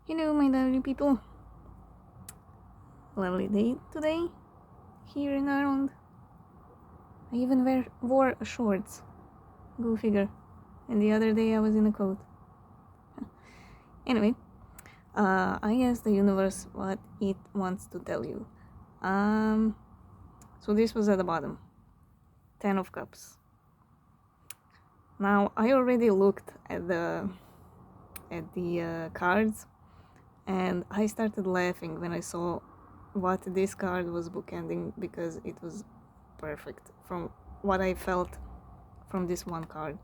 Hello, my lovely people. Lovely day today here in Ireland. I even wore shorts. Go figure. And the other day I was in a coat. Anyway, I asked the universe what it wants to tell you. So this was at the bottom. 10 of Cups. Now I already looked at the cards, and I started laughing when I saw what this card was bookending, because it was perfect from what I felt from this one card.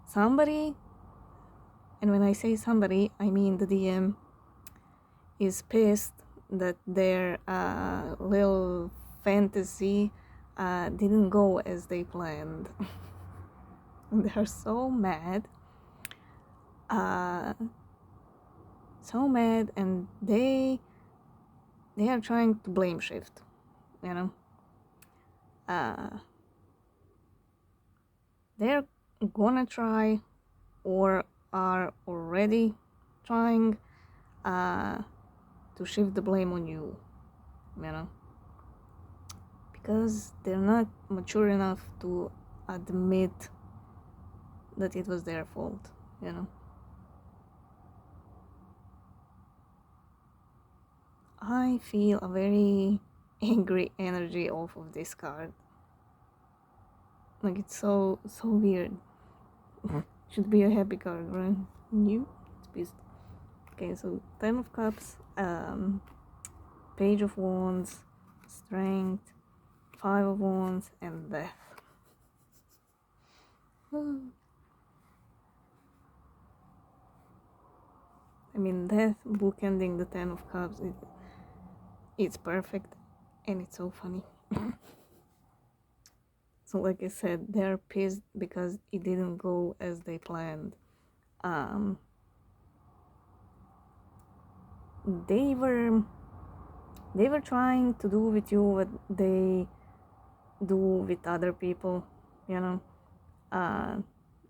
Somebody, and when I say somebody, I mean the DM, is pissed that their little fantasy didn't go as they planned. They're so mad. So mad, and they are trying to blame shift, you know. They're gonna try, or are already trying, to shift the blame on you, you know, because they're not mature enough to admit that it was their fault, you know. I feel a very angry energy off of this card. Like, it's so weird. Should be a happy card, right? You? It's pissed. Okay, so 10 of Cups, Page of Wands, Strength, 5 of Wands, and Death. I mean, Death bookending the 10 of Cups, it's perfect, and it's so funny. So like I said, they're pissed because it didn't go as they planned. They were trying to do with you what they do with other people, you know.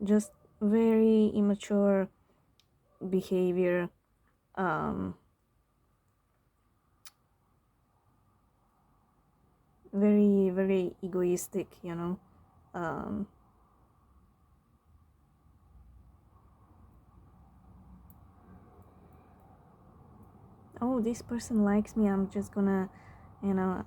Just very immature behavior. Very, very egoistic, you know. Oh, this person likes me, I'm just gonna, you know,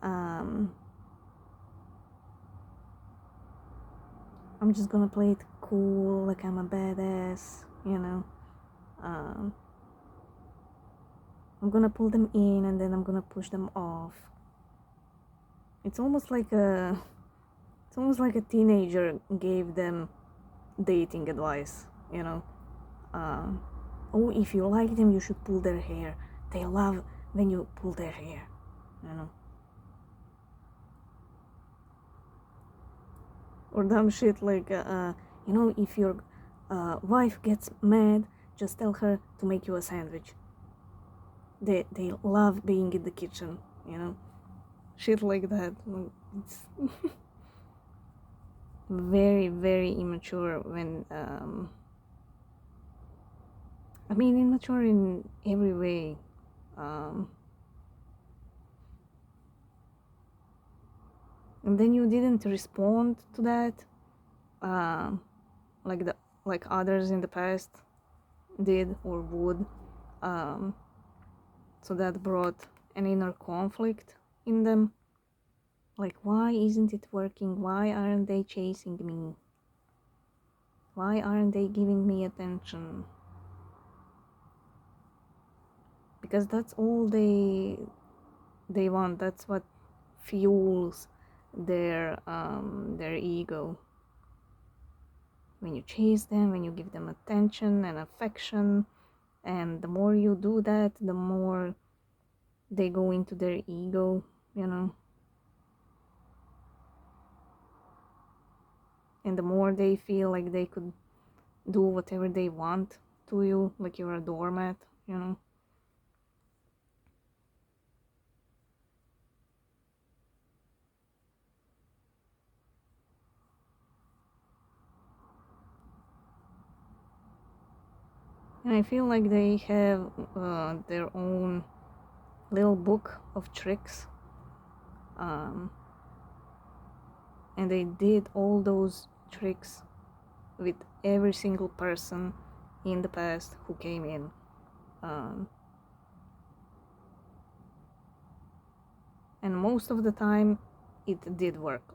I'm just gonna play it cool, like I'm a badass, you know. I'm gonna pull them in, and then I'm gonna push them off. It's almost like a teenager gave them dating advice, you know. Oh, if you like them, you should pull their hair. They love when you pull their hair, you know. Or dumb shit like, you know, if your wife gets mad, just tell her to make you a sandwich. They love being in the kitchen, you know. Shit like that. It's very, very immature when, I mean, immature in every way. And then you didn't respond to that, like others in the past did or would. So that brought an inner conflict in them. Like, why isn't it working? Why aren't they chasing me? Why aren't they giving me attention? Because that's all they want. That's what fuels their ego. When you chase them, when you give them attention and affection, and the more you do that, the more they go into their ego, you know. And the more they feel like they could do whatever they want to you, like you're a doormat, you know. And I feel like they have their own little book of tricks, um, and they did all those tricks with every single person in the past who came in. Um, and most of the time it did work,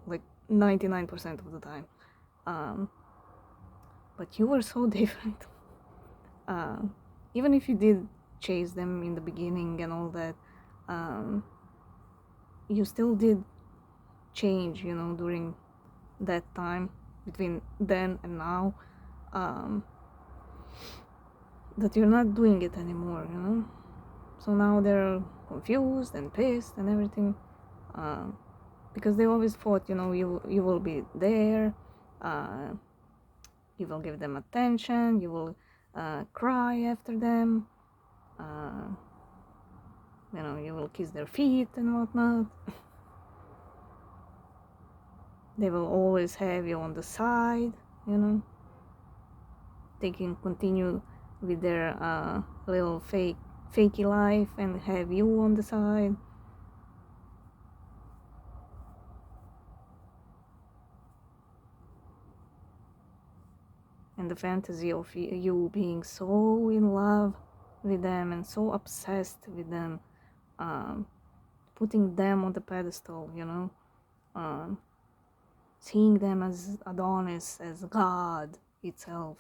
like 99% of the time. Um, but you were so different. uh, Even if you did chase them in the beginning and all that, um, you still did change, during that time between then and now, um, that you're not doing it anymore. So now they're confused and pissed and everything, because they always thought, you will be there, uh, you will give them attention, you will cry after them, uh, you will kiss their feet and whatnot. They will always have you on the side, they can continue with their little fakey life and have you on the side. And the fantasy of you being so in love with them and so obsessed with them, um, putting them on the pedestal, um, seeing them as Adonis, as God itself,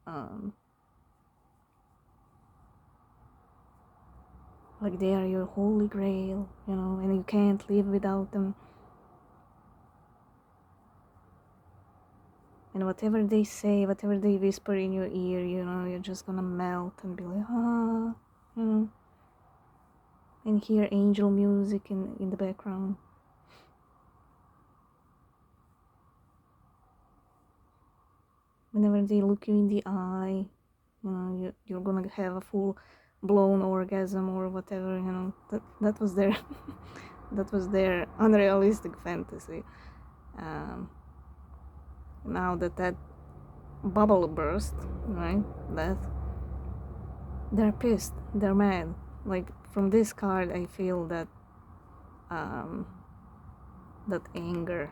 um, like they are your holy grail, and you can't live without them. And whatever they say, whatever they whisper in your ear, you're just gonna melt and be like, and hear angel music in the background. Whenever they look you in the eye, you're gonna have a full blown orgasm or whatever, that was their that was their unrealistic fantasy. Now that bubble burst, right, that they're pissed, they're mad. Like from this card I feel that um that anger.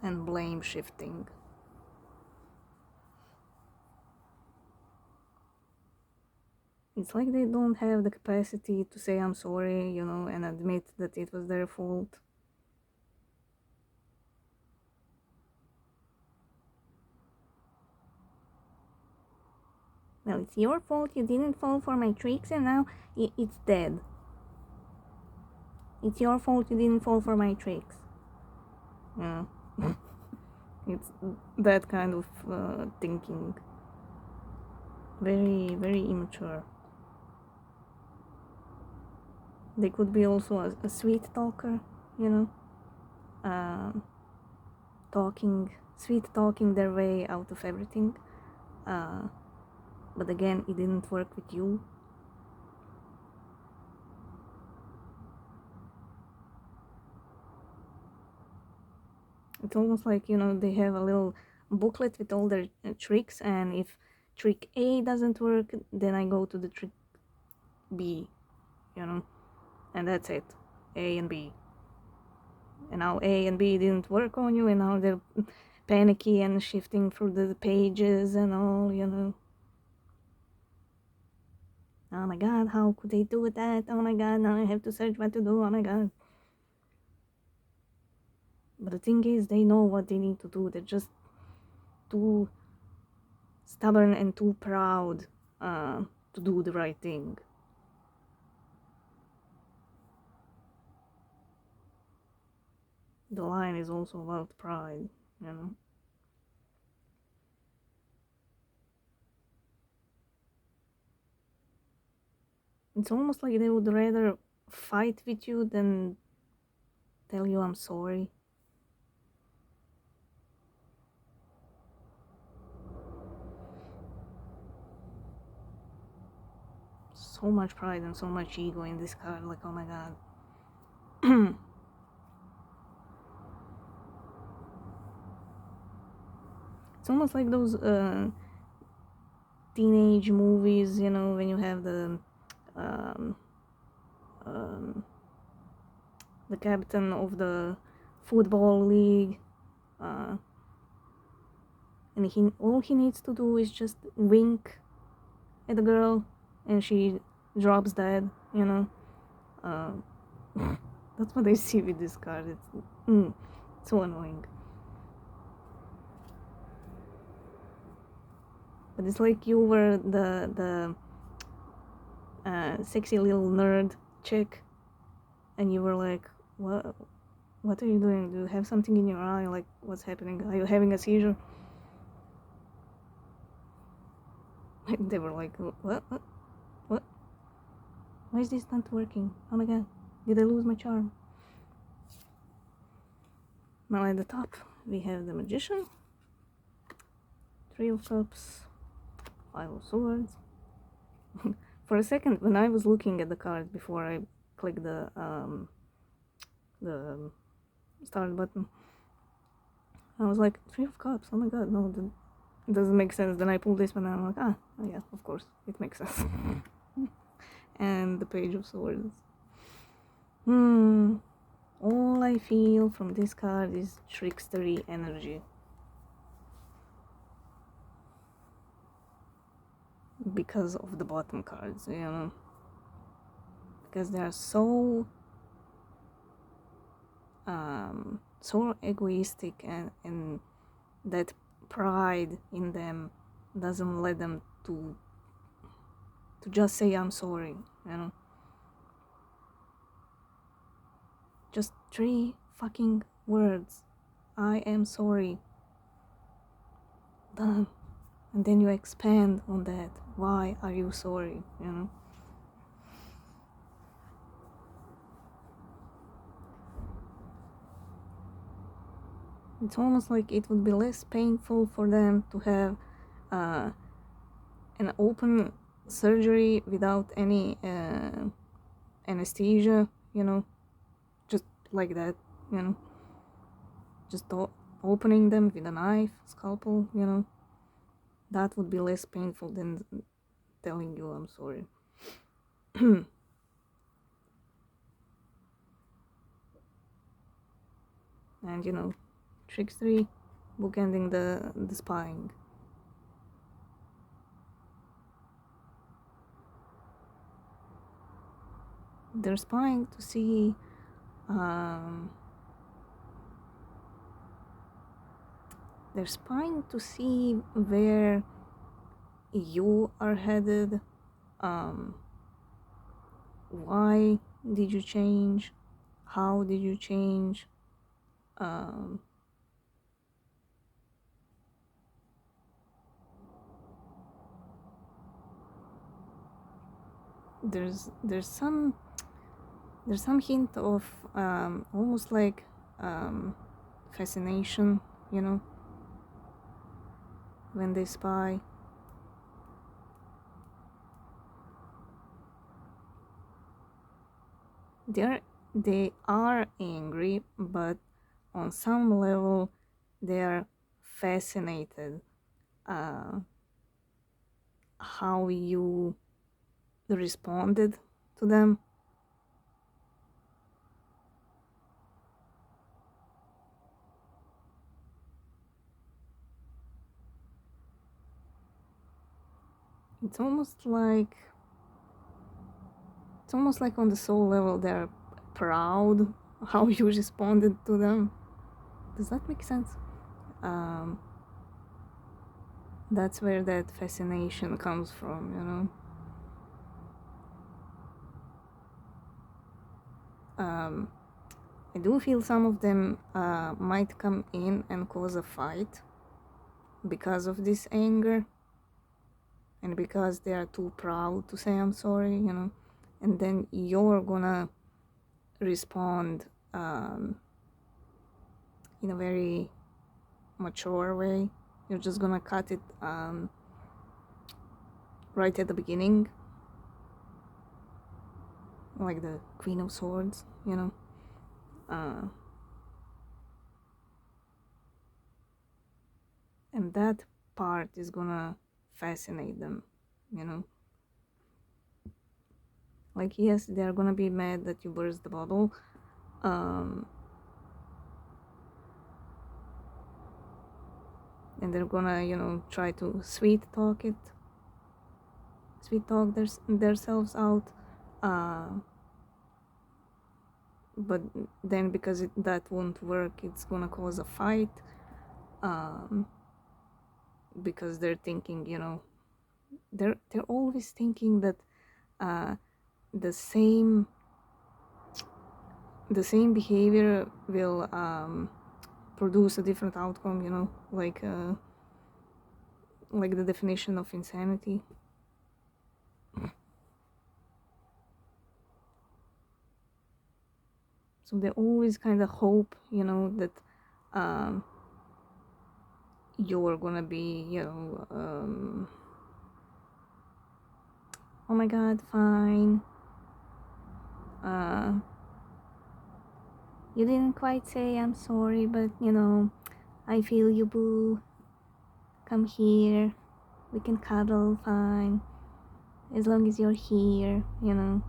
And blame shifting. It's like they don't have the capacity to say I'm sorry, and admit that it was their fault. Well, it's your fault you didn't fall for my tricks and now it's dead. It's your fault you didn't fall for my tricks. Yeah. It's that kind of thinking. Very, very immature. They could be also a sweet talker, uh, sweet talking their way out of everything. But again, it didn't work with you. It's almost like, they have a little booklet with all their tricks, and if trick A doesn't work, then I go to the trick B, and that's it. A and B. And now A and B didn't work on you, and now they're panicky and shifting through the pages and all, Oh my god, how could they do that? Oh my god, now I have to search what to do. Oh my god. But the thing is, they know what they need to do. They're just too stubborn and too proud to do the right thing. The line is also about pride, It's almost like they would rather fight with you than tell you I'm sorry. So much pride and so much ego in this card, like, oh my god. almost like those teenage movies, you know, when you have um, um, the captain of the football league, uh, and all he needs to do is just wink at the girl, and she drops dead. You know, uh, that's what I see with this card. It's so annoying. But it's like you were the sexy little nerd chick, and you were like, what are you doing? Do you have something in your eye? Like, what's happening? Are you having a seizure? They were like, what? Why is this not working? Oh my god, did I lose my charm? Now at the top, we have the Magician, Three of Cups, Five of Swords. For a second, when I was looking at the cards before I clicked the start button, I was like, Three of Cups, oh my god, no, that doesn't make sense. Then I pulled this one and I'm like, oh yeah, of course, it makes sense. And the Page of Swords. All I feel from this card is trickstery energy. Because of the bottom cards, you know. Because they are so so egoistic, and that pride in them doesn't let them to just say I'm sorry, you know. Just 3 fucking words. I am sorry. Done. And then you expand on that. Why are you sorry, you know? It's almost like it would be less painful for them to have an open surgery without any anesthesia, you know, just like that, you know, just opening them with a knife, scalpel, you know, that would be less painful than telling you I'm sorry. And you know, trickstery, bookending the spying. They're spying to see where you are headed. Why did you change? How did you change? There's some hint of almost like fascination, you know, when they spy. They are angry, but on some level they are fascinated how you responded to them. It's almost like on the soul level they're proud how you responded to them. Does that make sense? That's where that fascination comes from, you know. I do feel some of them might come in and cause a fight because of this anger, and because they are too proud to say I'm sorry, you know, and then you're gonna respond in a very mature way. You're just gonna cut it right at the beginning, like the Queen of Swords, you know. and that part is gonna fascinate them, you know. Like, yes, they're gonna be mad that you burst the bubble, and they're gonna, you know, try to sweet talk themselves out, but then because that won't work, it's gonna cause a fight, um, because they're thinking, you know, they're always thinking that the same behavior will produce a different outcome, you know, like the definition of insanity. So they always kind of hope, you know, that you're gonna be, you know, oh my god, fine, you didn't quite say I'm sorry, but you know, I feel you, boo, come here, we can cuddle, fine, as long as you're here, you know.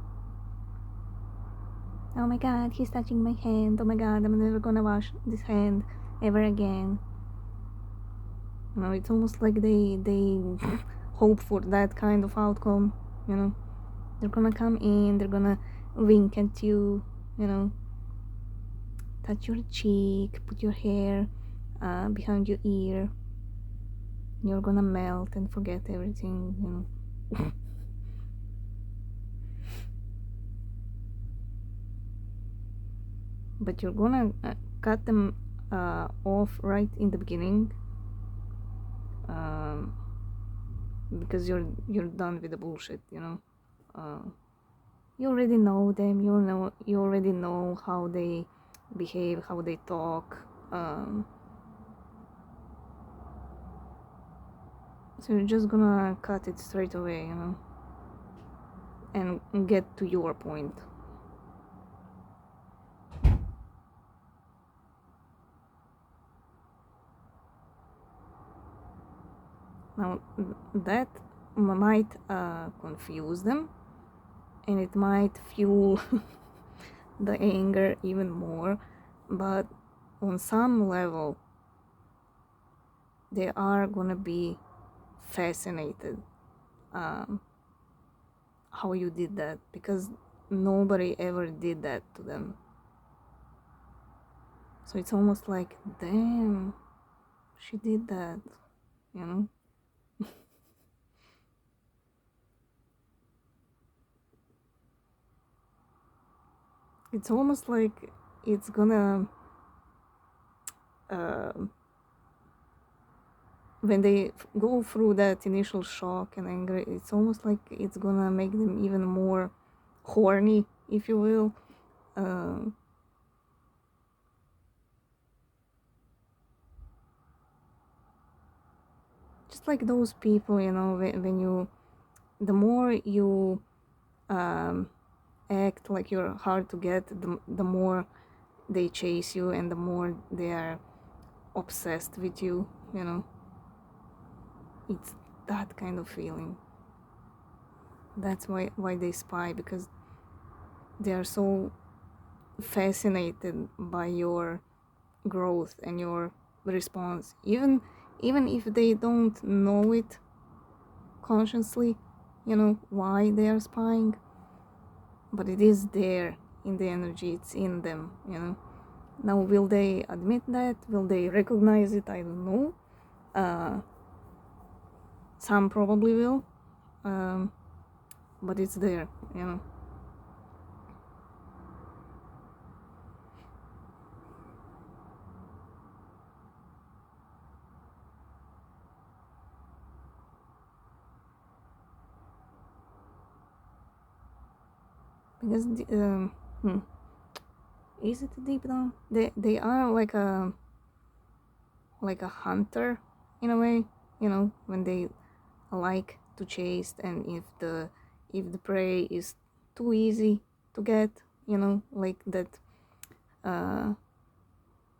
Oh my god, he's touching my hand, oh my god, I'm never gonna wash this hand ever again. You know, it's almost like they hope for that kind of outcome, you know. They're gonna come in, they're gonna wink at you, you know, touch your cheek, put your hair behind your ear. You're gonna melt and forget everything, you know. But you're gonna cut them off right in the beginning, um, because you're done with the bullshit, you know. You already know them. You already know how they behave, how they talk. So you're just gonna cut it straight away, you know, and get to your point. Now that might confuse them, and it might fuel the anger even more, but on some level they are gonna be fascinated how you did that, because nobody ever did that to them. So it's almost like, damn, she did that, you know. It's almost like it's gonna when they go through that initial shock and anger, it's almost like it's gonna make them even more horny, if you will. Just like those people, you know, when you, the more you act like you're hard to get, the more they chase you, and the more they are obsessed with you, you know. It's that kind of feeling. That's why they spy, because they are so fascinated by your growth and your response, even if they don't know it consciously, you know, why they are spying, but it is there in the energy, it's in them, you know. Now, will they admit that? Will they recognize it? I don't know. Some probably will, but it's there, you know. Because is it deep down? They are like a hunter in a way, you know, when they like to chase, and if the prey is too easy to get, you know, like that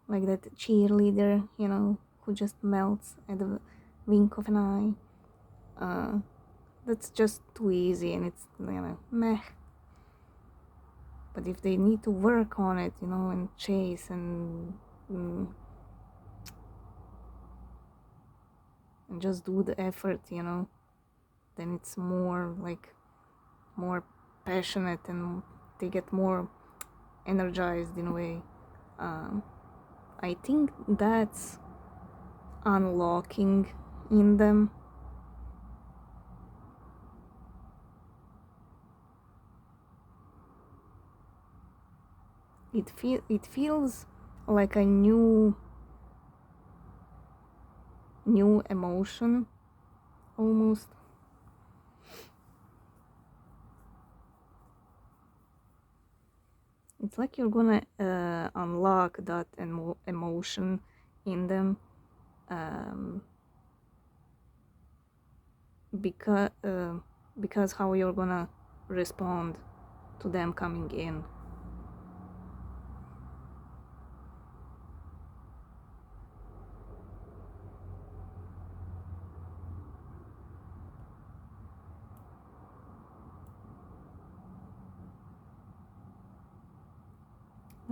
cheerleader, you know, who just melts at the wink of an eye. That's just too easy, and it's, meh. But if they need to work on it, and chase mm, and just do the effort, then it's more passionate, and they get more energized in a way. I think that's unlocking in them. It feels like a new emotion almost. It's like you're gonna unlock that emotion in them, because how you're gonna respond to them coming in.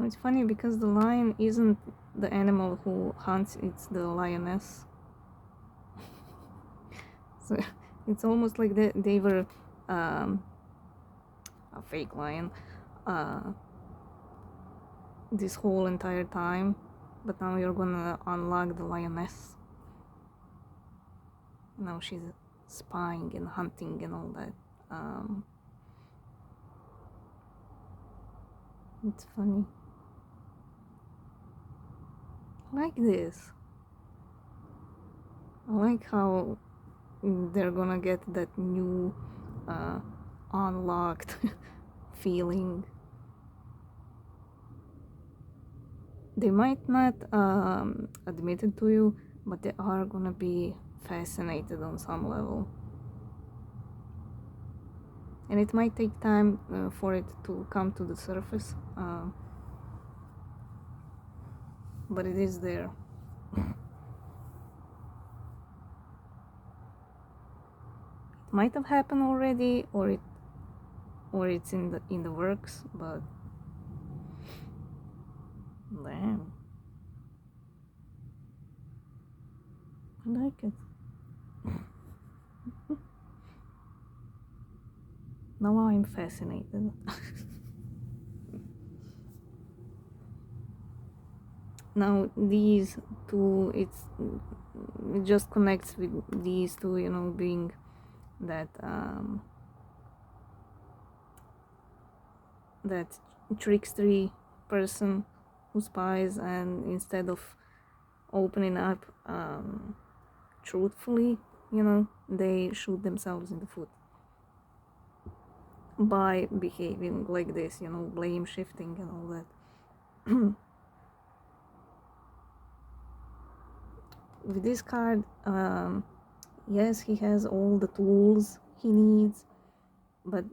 It's funny because the lion isn't the animal who hunts, it's the lioness. So it's almost like they were a fake lion this whole entire time, but now you're gonna unlock the lioness. Now she's spying and hunting and all that. It's funny. I like this. I like how they're gonna get that new unlocked feeling. They might not admit it to you, but they are gonna be fascinated on some level. And it might take time for it to come to the surface, but it is there. It might have happened already, or it's in the works, but damn, I like it. Now I'm fascinated. Now these two, it just connects with these two, being that that trickstery person who spies, and instead of opening up truthfully, they shoot themselves in the foot by behaving like this, blame shifting and all that. With this card, yes, he has all the tools he needs, but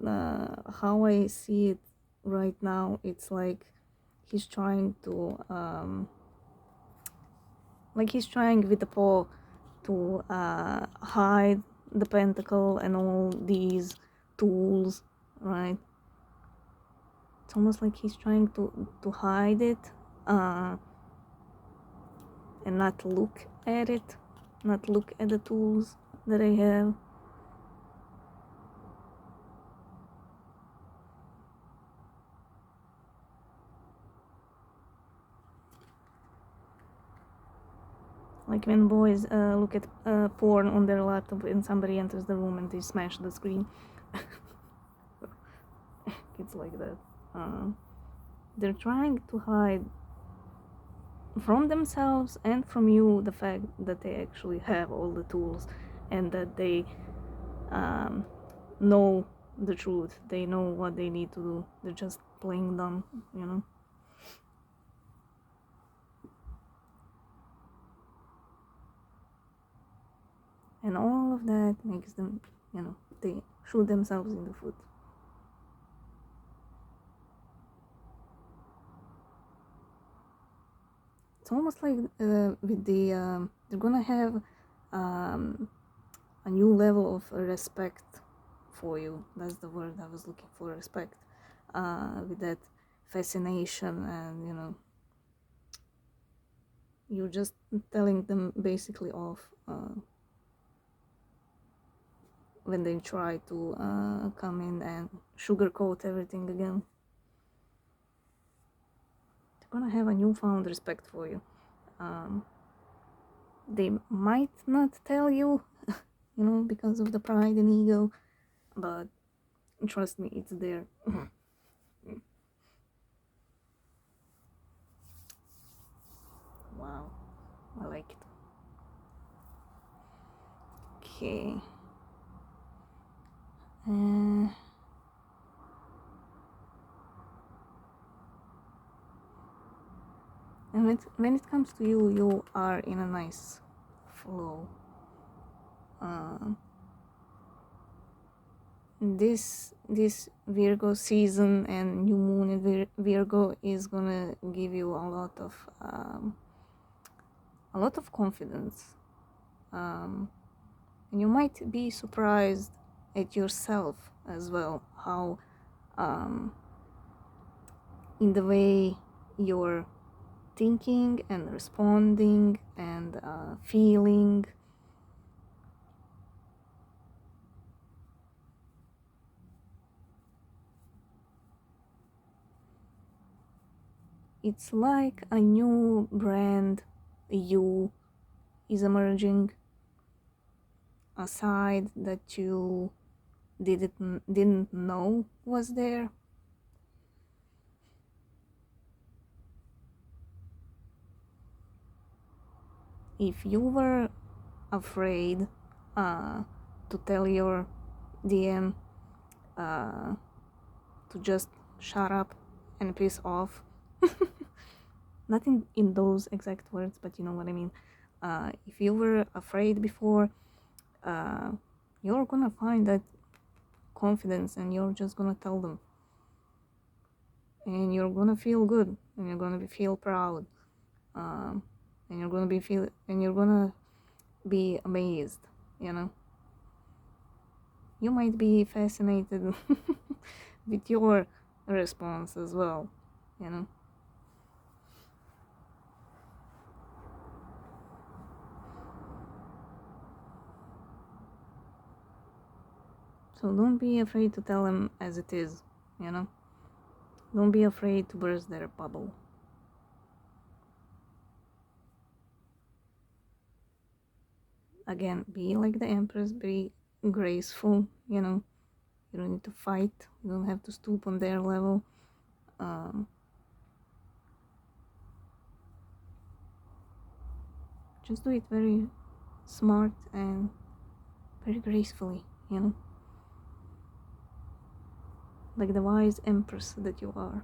how I see it right now, it's like he's trying to he's trying with the paw to hide the pentacle and all these tools, right? It's almost like he's trying to hide it, and not look at it, not look at the tools that I have. Like when boys look at porn on their laptop and somebody enters the room and they smash the screen. It's like that. They're trying to hide from themselves and from you the fact that they actually have all the tools, and that they know the truth. They know what they need to do. They're just playing dumb, And all of that makes them, they shoot themselves in the foot. It's almost like with the They're gonna have um, a new level of respect for you. That's the word I was looking for, respect. With that fascination, and you're just telling them basically off when they try to come in and sugarcoat everything again. They're gonna have a newfound respect for you. They might not tell you, because of the pride and ego, but trust me, it's there. Wow, I like it. Okay. Uh, and when it comes to you, you are in a nice flow. This Virgo season and new moon in Virgo is gonna give you a lot of confidence, and you might be surprised at yourself as well, how in the way you're thinking and responding and feeling. It's like a new brand you is emerging, a side that you didn't know was there. If you were afraid to tell your DM to just shut up and piss off, not in those exact words, but you know what I mean. If you were afraid before, you're gonna find that confidence and you're just gonna tell them, and you're gonna feel good, and you're gonna feel proud, and you're gonna be amazed. You might be fascinated with your response as well. So don't be afraid to tell them as it is. Don't be afraid to burst their bubble. Again, be like the Empress, be graceful. You don't need to fight, you don't have to stoop on their level. Just do it very smart and very gracefully, like the wise Empress that you are.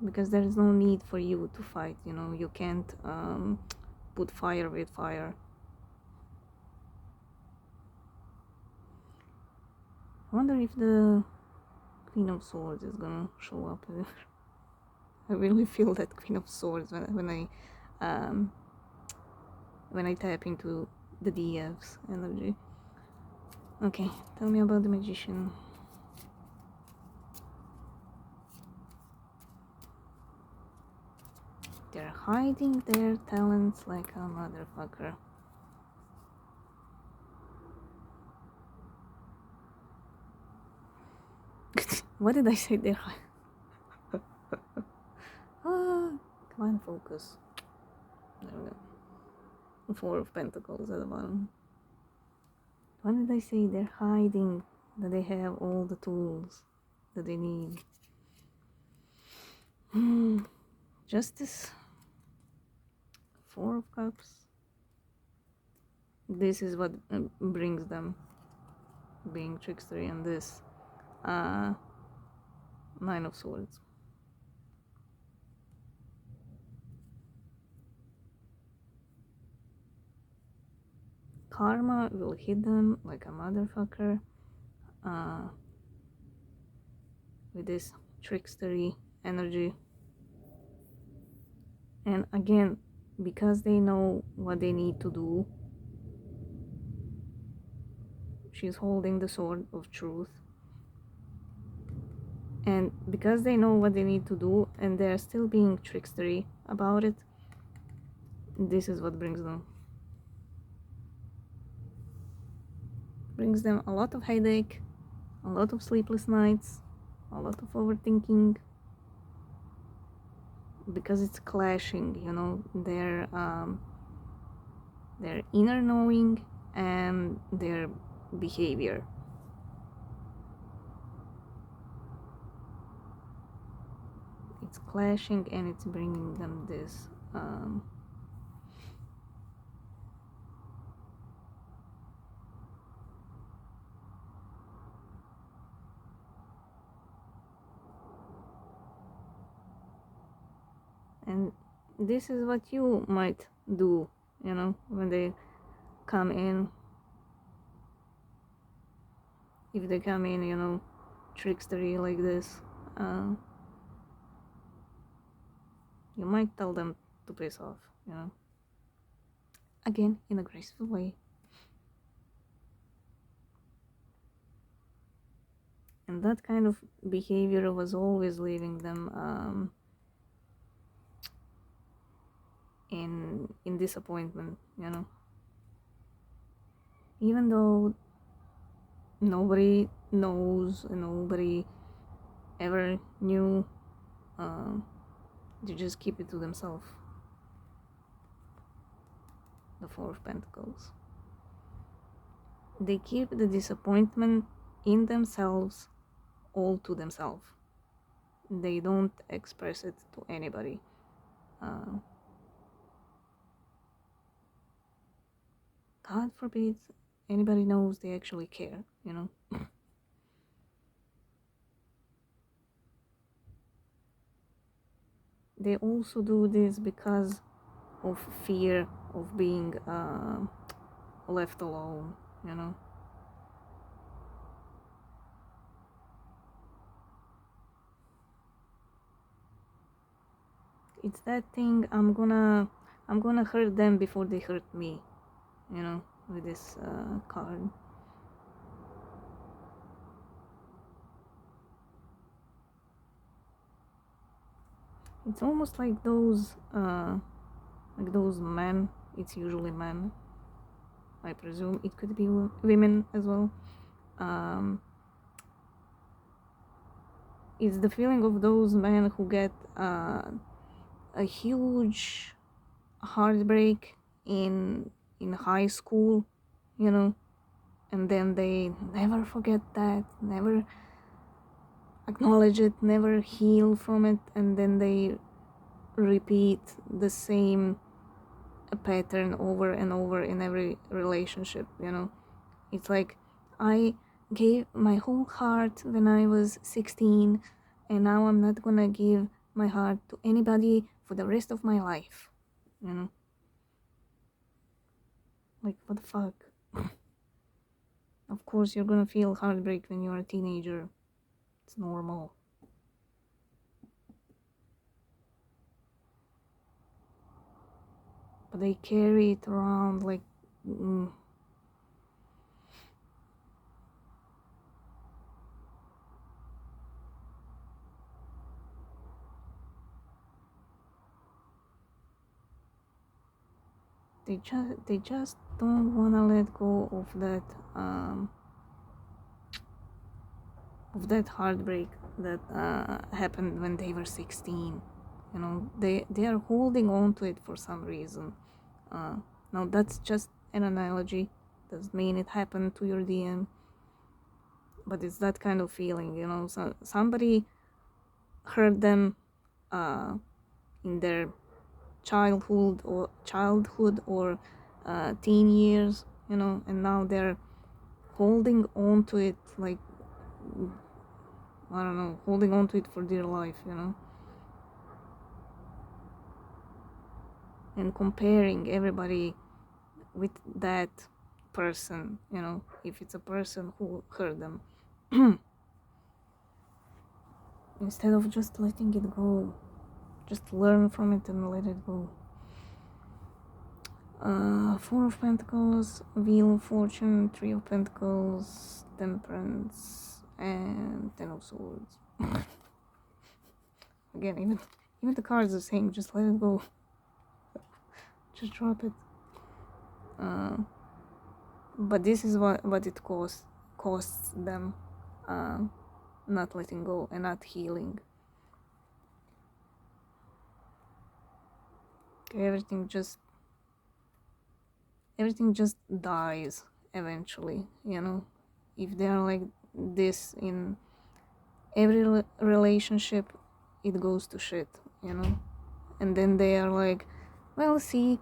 Because there is no need for you to fight. You can't put fire with fire. I wonder if the Queen of Swords is gonna show up. I really feel that Queen of Swords when I tap into the DF's energy. Okay, tell me about the Magician. They're hiding their talents like a motherfucker. What did I say there? Come on, focus. There we go. 4 of Pentacles at the bottom. What did I say? They're hiding that they have all the tools that they need. Justice. 4 of Cups. This is what brings them, being trickstery, and this 9 of Swords. Karma will hit them like a motherfucker with this trickstery energy. And again, because they know what they need to do, she's holding the sword of truth. And because they know what they need to do and they're still being trickstery about it, this is what brings them a lot of headache, a lot of sleepless nights, a lot of overthinking, because it's clashing, their inner knowing and their behavior. It's clashing and it's bringing them this and this is what you might do, when they come in. If they come in, trickstery like this, you might tell them to piss off, again, in a graceful way. And that kind of behavior was always leaving them in disappointment, even though nobody knows and nobody ever knew, they just keep it to themselves. The Four of Pentacles. They keep the disappointment in themselves, all to themselves. They don't express it to anybody. God forbid anybody knows they actually care, They also do this because of fear of being left alone, It's that thing, I'm gonna hurt them before they hurt me, with this card. It's almost like those men. It's usually men, I presume. It could be women as well. It's the feeling of those men who get a huge heartbreak in high school, and then they never forget that, never acknowledge it, never heal from it, and then they repeat the same pattern over and over in every relationship. It's like, I gave my whole heart when I was 16, and now I'm not gonna give my heart to anybody for the rest of my life. Like, what the fuck? Of course you're gonna feel heartbreak when you're a teenager. It's normal. But they carry it around like they just don't want to let go of that heartbreak that happened when they were 16. They are holding on to it for some reason. Now that's just an analogy, doesn't mean it happened to your DM, but it's that kind of feeling. So somebody hurt them in their childhood or teen years, and now they're holding on to it, like, I don't know, holding on to it for dear life, and comparing everybody with that person, if it's a person who hurt them, instead of just letting it go, Just learn from it and let it go. Four of Pentacles, Wheel of Fortune, Three of Pentacles, Temperance, and Ten of Swords. Again, even the cards are saying just let it go. Just drop it. But this is what it costs them, not letting go and not healing. Everything just dies eventually, you know. If they are like this in every relationship, it goes to shit, you know. And then they are like, well, see,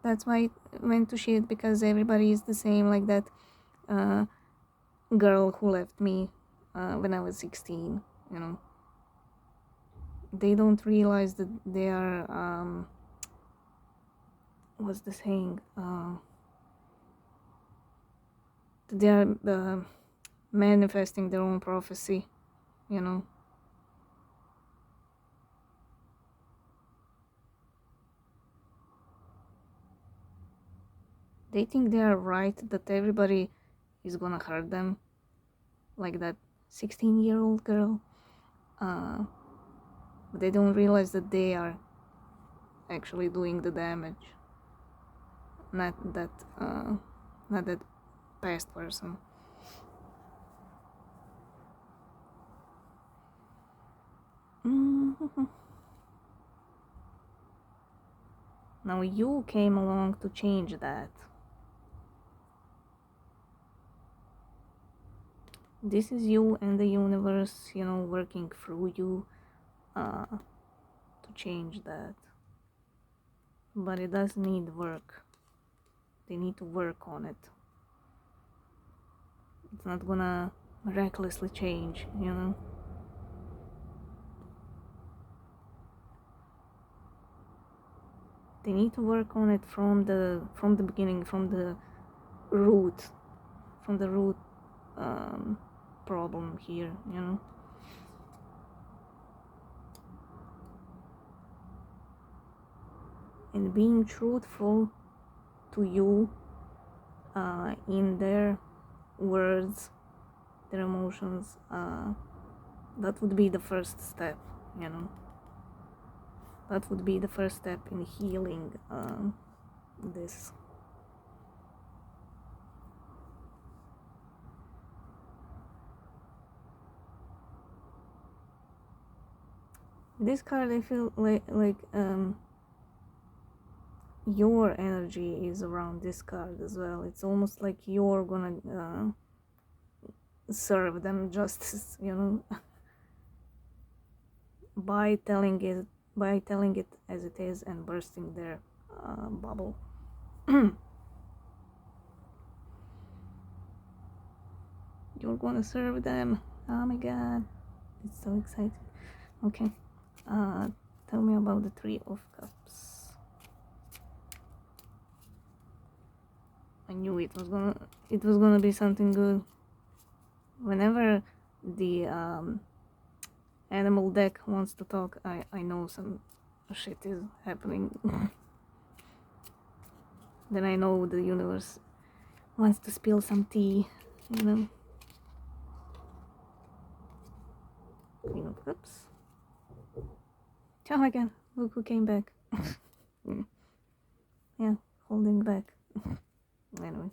that's why it went to shit, because everybody is the same, like that girl who left me when I was 16, you know. They don't realize that they are what's the saying, that they are manifesting their own prophecy, you know. They think they are right, that everybody is gonna hurt them, like that 16-year-old girl, but they don't realize that they are actually doing the damage, not that past person. Now you came along to change that. This is you and the universe, you know, working through you to change that. But it does need work. They need to work on it. It's not gonna miraculously change, you know. They need to work on it from the beginning, from the root problem here, you know. And being truthful to you in their words, their emotions, that would be the first step, you know. That would be the first step in healing this. This card, I feel like your energy is around this card as well. It's almost like you're gonna serve them justice, you know, by telling it as it is and bursting their bubble. You're gonna serve them. Oh my god, it's so exciting. Okay, tell me about the Three of Cups. I knew it was gonna be something good. Whenever the animal deck wants to talk, I know some shit is happening. Then I know the universe wants to spill some tea, you know. Queen of Cups. Oh my god, look who came back. Yeah, holding back. Anyway.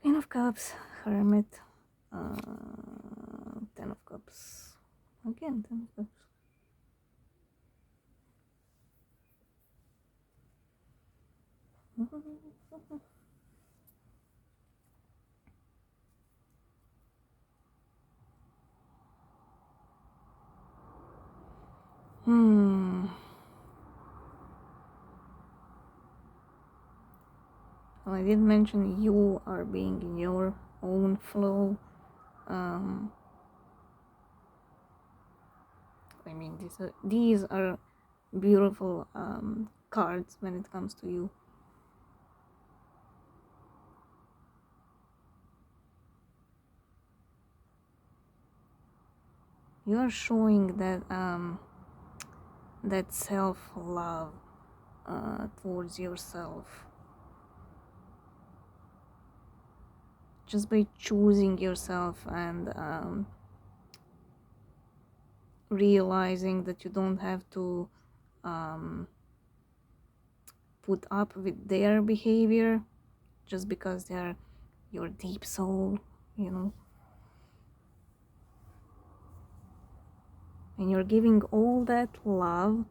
Queen of Cups, Hermit, Ten of Cups. Again, Ten of Cups. Well, I did mention you are being in your own flow. I mean, these are beautiful cards when it comes to you. you are showing that that self-love towards yourself just by choosing yourself and realizing that you don't have to put up with their behavior just because they're your deep soul, you know. And you're giving all that love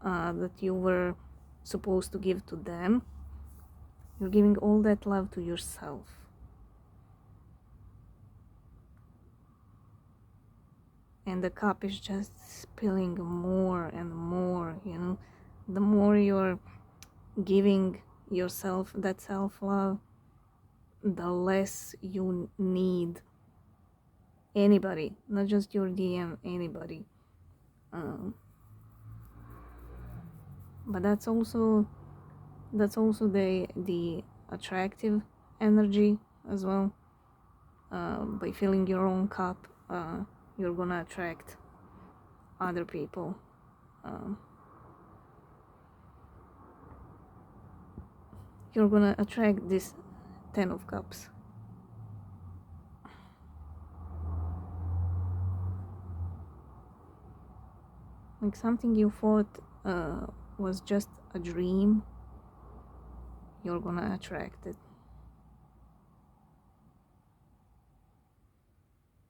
that you were supposed to give to them, you're giving all that love to yourself. And the cup is just spilling more and more, you know. The more you're giving yourself that self-love, the less you need anybody, not just your DM, anybody. But that's also the attractive energy as well. By filling your own cup, you're gonna attract other people. You're gonna attract this 10 of cups. Like something you thought was just a dream, you're gonna attract it.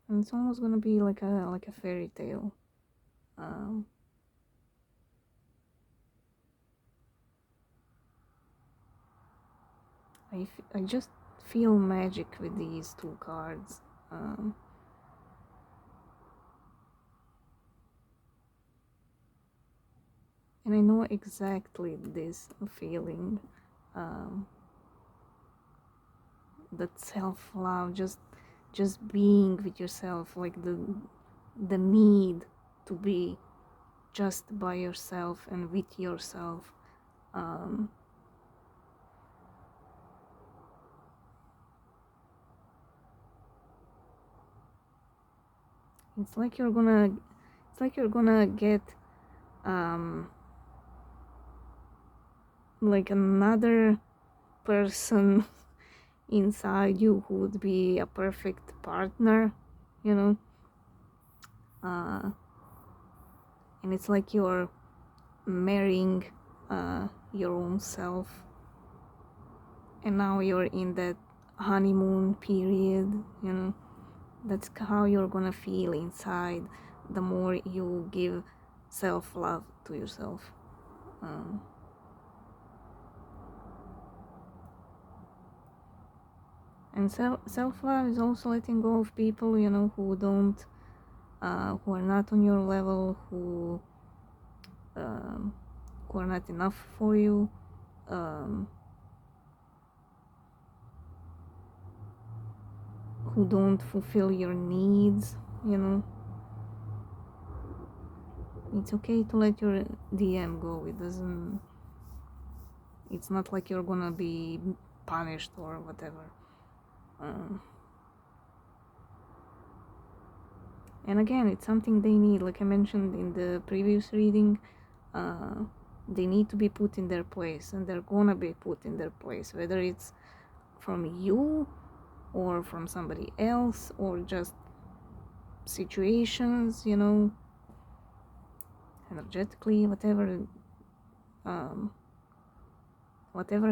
And it's almost gonna be like a fairy tale. I just feel magic with these two cards. And I know exactly this feeling, that self-love, just being with yourself, like the need to be just by yourself and with yourself. It's like you're gonna get like another person inside you who would be a perfect partner, you know. And it's like you're marrying your own self, and now you're in that honeymoon period, you know. That's how you're gonna feel inside the more you give self-love to yourself. And self-love is also letting go of people, you know, who don't who are not on your level, who are not enough for you, who don't fulfill your needs, you know. It's okay to let your DM go. It's not like you're gonna be punished or whatever. And again, it's something they need, like I mentioned in the previous reading. They need to be put in their place, and they're gonna be put in their place, whether it's from you or from somebody else or just situations, you know, energetically, whatever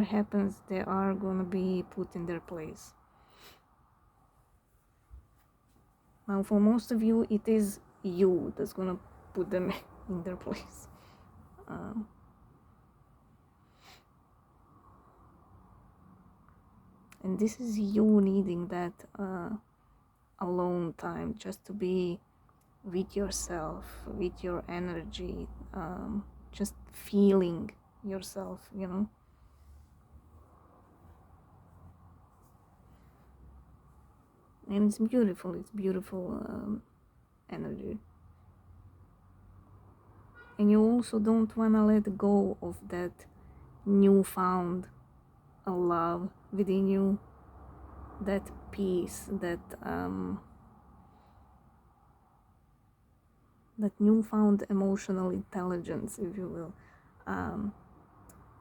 happens, they are gonna be put in their place. Now, for most of you, it is you that's gonna put them in their place. And this is you needing that alone time, just to be with yourself, with your energy, just feeling yourself, you know. And it's beautiful energy. And you also don't want to let go of that newfound love within you, that peace, that that newfound emotional intelligence, if you will.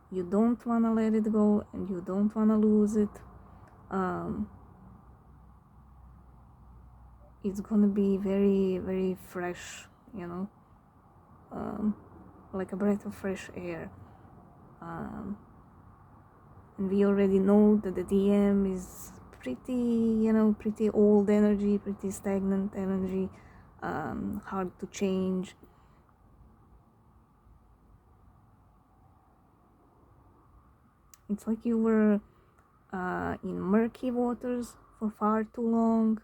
You don't want to let it go, and you don't want to lose it. It's gonna be very, very fresh, you know, like a breath of fresh air. And we already know that the DM is pretty, you know, pretty old energy, pretty stagnant energy, hard to change. It's like you were in murky waters for far too long,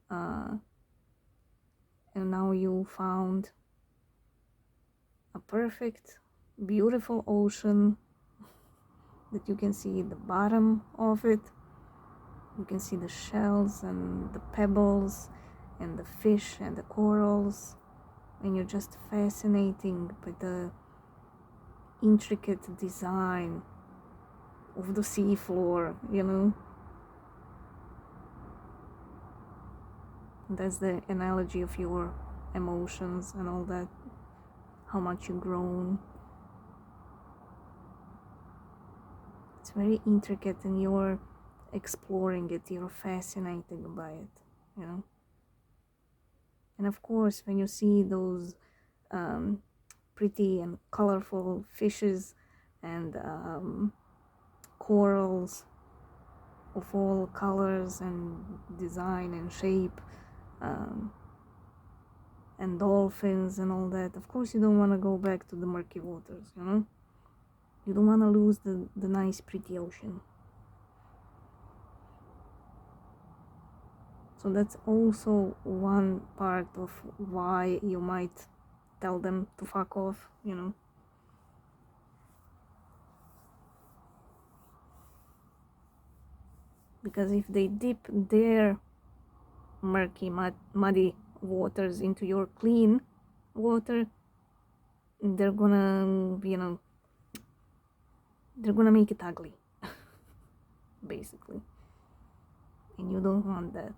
and now you found a perfect, beautiful ocean that you can see the bottom of it. You can see the shells and the pebbles and the fish and the corals, and you're just fascinating by the intricate design of the seafloor, you know. That's the analogy of your emotions and all that, how much you've grown. It's very intricate, and you're exploring it, you're fascinated by it, you know. And of course, when you see those pretty and colorful fishes and corals of all colors and design and shape, and dolphins and all that, of course you don't want to go back to the murky waters, you know. You don't want to lose the nice pretty ocean. So that's also one part of why you might tell them to fuck off, you know. Because if they dip their murky, muddy waters into your clean water, they're gonna, you know, they're gonna make it ugly, basically. And you don't want that.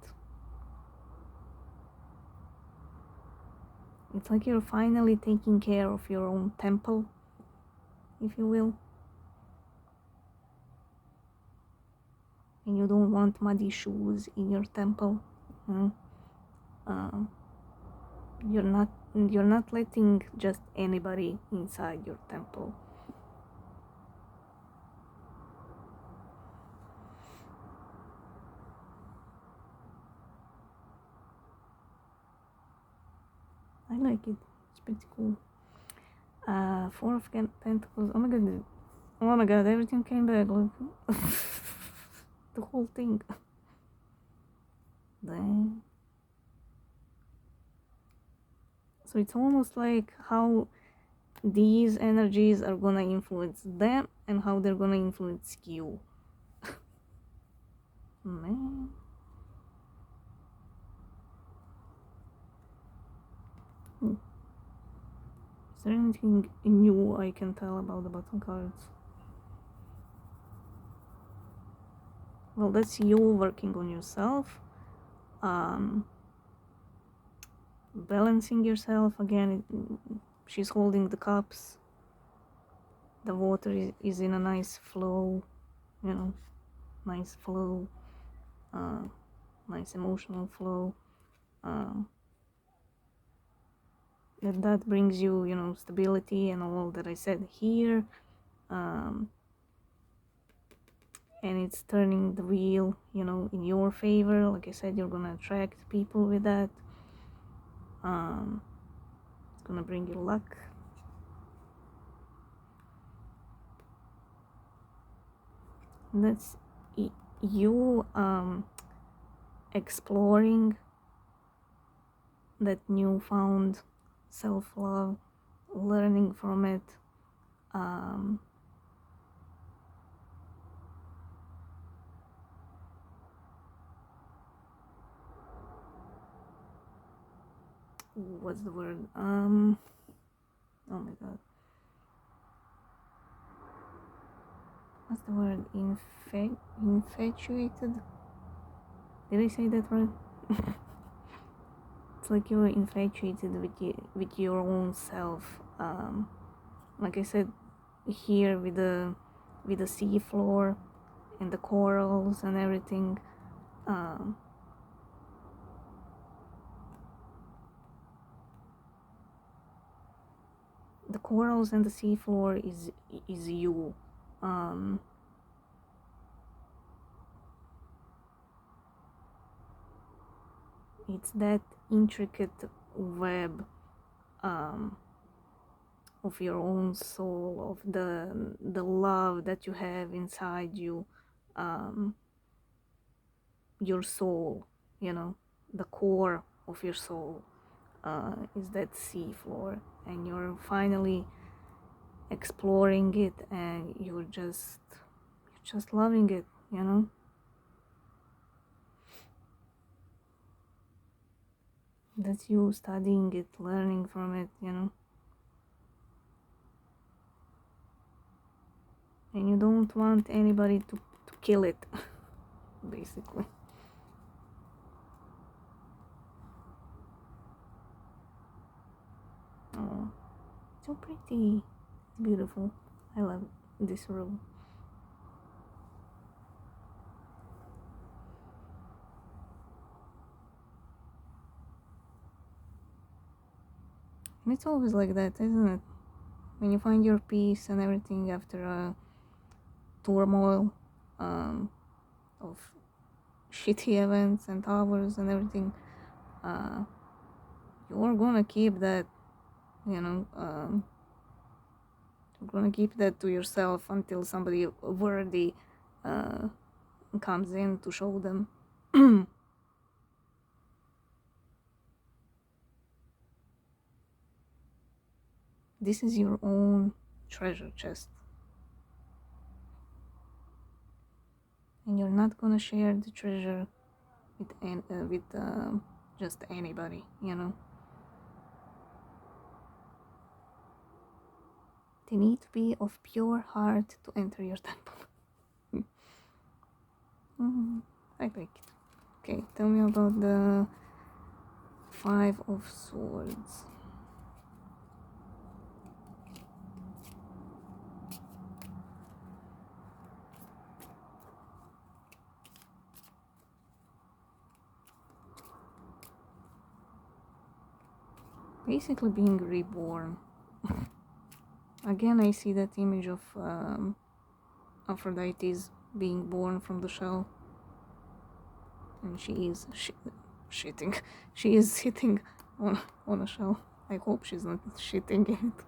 It's like you're finally taking care of your own temple, if you will. And you don't want muddy shoes in your temple. You know? You're not letting just anybody inside your temple. I like it. It's pretty cool. Four of Pentacles. Oh my god, everything came back. Look. The whole thing. Dang. So it's almost like how these energies are gonna influence them and how they're gonna influence you. Man. Is there anything new I can tell about the bottom cards? Well, that's you working on yourself, balancing yourself again. She's holding the cups. The water is in a nice flow, you know, nice flow, nice emotional flow. That brings you, you know, stability and all that I said here. And it's turning the wheel, you know, in your favor. Like I said, you're gonna attract people with that. It's gonna bring you luck. And that's you exploring that newfound self-love, learning from it. What's the word? Oh my god. What's the word? Infatuated? Did I say that right? it's like you're infatuated with your own self. Like I said, here with the sea floor and the corals and everything. Um, the corals and the sea floor is you. Um, it's that intricate web um, of your own soul, of the love that you have inside you, um, your soul, the core of your soul is that sea floor, and you're finally exploring it, and you're just loving it. That's you studying it, learning from it. And you don't want anybody to kill it, basically. Oh, so pretty. It's beautiful. I love this room. And it's always like that, isn't it? When you find your peace and everything after a turmoil of shitty events and towers and everything, uh, you're gonna keep that, you're gonna keep that to yourself until somebody worthy uh, comes in to show them. This is your own treasure chest, and you're not gonna share the treasure with just anybody. They need to be of pure heart to enter your temple. I like it. Okay, tell me about the Five of Swords. Basically being reborn. Again, I see that image of Aphrodite's being born from the shell, and she is shitting. She is sitting on a shell. I hope she's not shitting in it.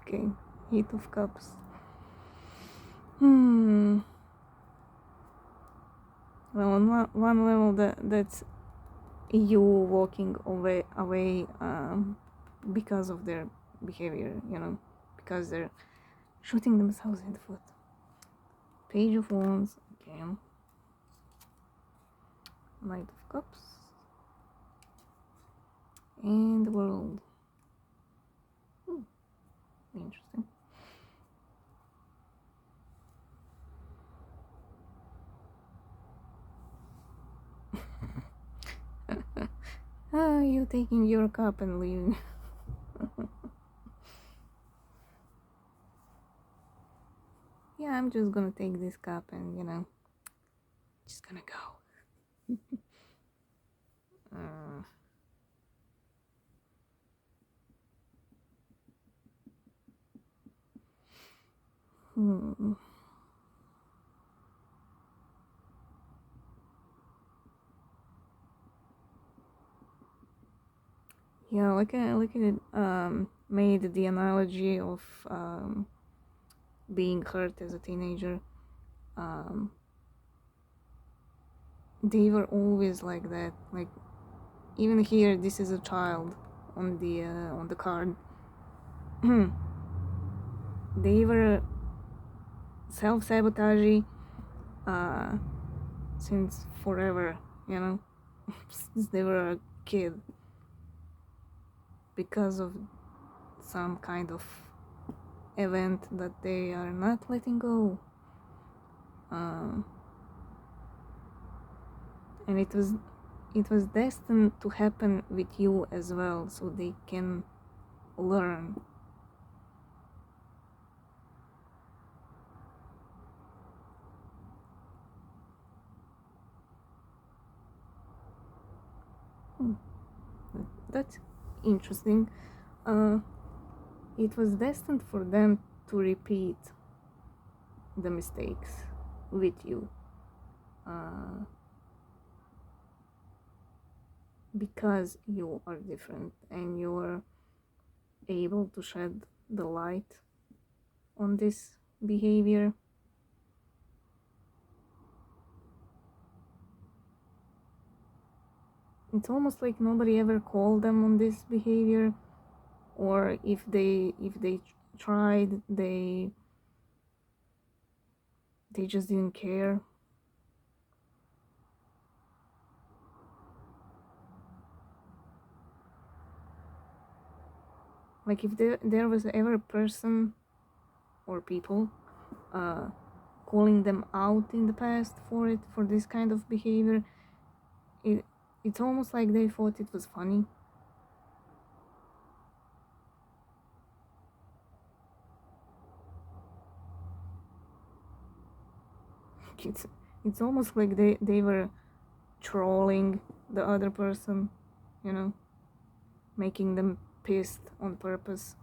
Okay, Eight of Cups. Well, on one level, that's you walking away because of their behavior, because they're shooting themselves in the foot. Page of Wands again. Knight of Cups. And the World. Interesting. You taking your cup and leaving. Yeah, I'm just gonna take this cup and, just gonna go. Hmm. Yeah, like I made the analogy of being hurt as a teenager. They were always like that. Like, even here, this is a child on the card. They were self-sabotaging since forever, since they were a kid, because of some kind of event that they are not letting go. And it was destined to happen with you as well, so they can learn. That's interesting. It was destined for them to repeat the mistakes with you, because you are different and you're able to shed the light on this behavior. It's almost like nobody ever called them on this behavior, or if they tried, they just didn't care. Like if there was ever a person or people calling them out in the past for this kind of behavior, it's almost like they thought it was funny. It's almost like they were trolling the other person, you know, making them pissed on purpose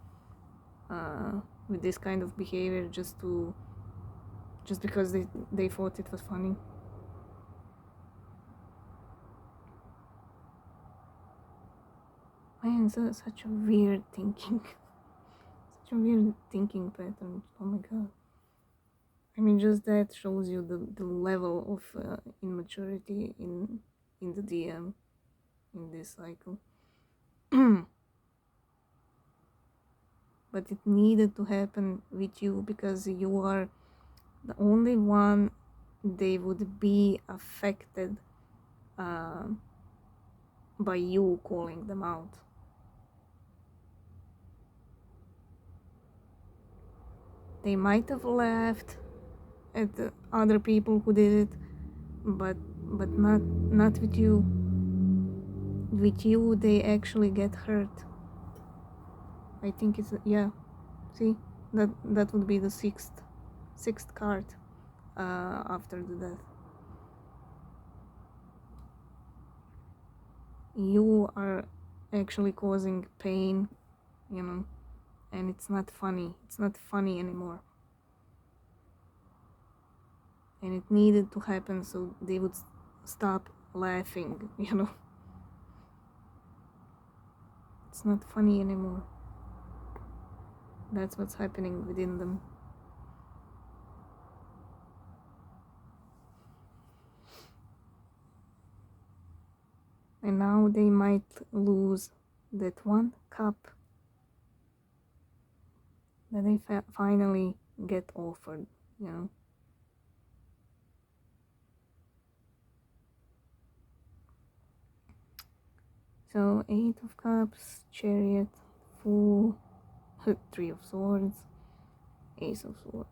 with this kind of behavior, just because they thought it was funny. Man, such a weird thinking. Such a weird thinking pattern. Oh my god. I mean, just that shows you the level of immaturity in the DM in this cycle. But it needed to happen with you because you are the only one they would be affected by you calling them out. They might have laughed at the other people who did it, but not with you. With you, they actually get hurt. I think it's, yeah. See, that would be the sixth card after the death. You are actually causing pain, you know, and it's not funny. It's not funny anymore. And it needed to happen so they would stop laughing, you know. It's not funny anymore. That's what's happening within them. And now they might lose that one cup that they finally get offered, you know. So 8 of Cups, Chariot, Fool, 3 of Swords, Ace of Swords.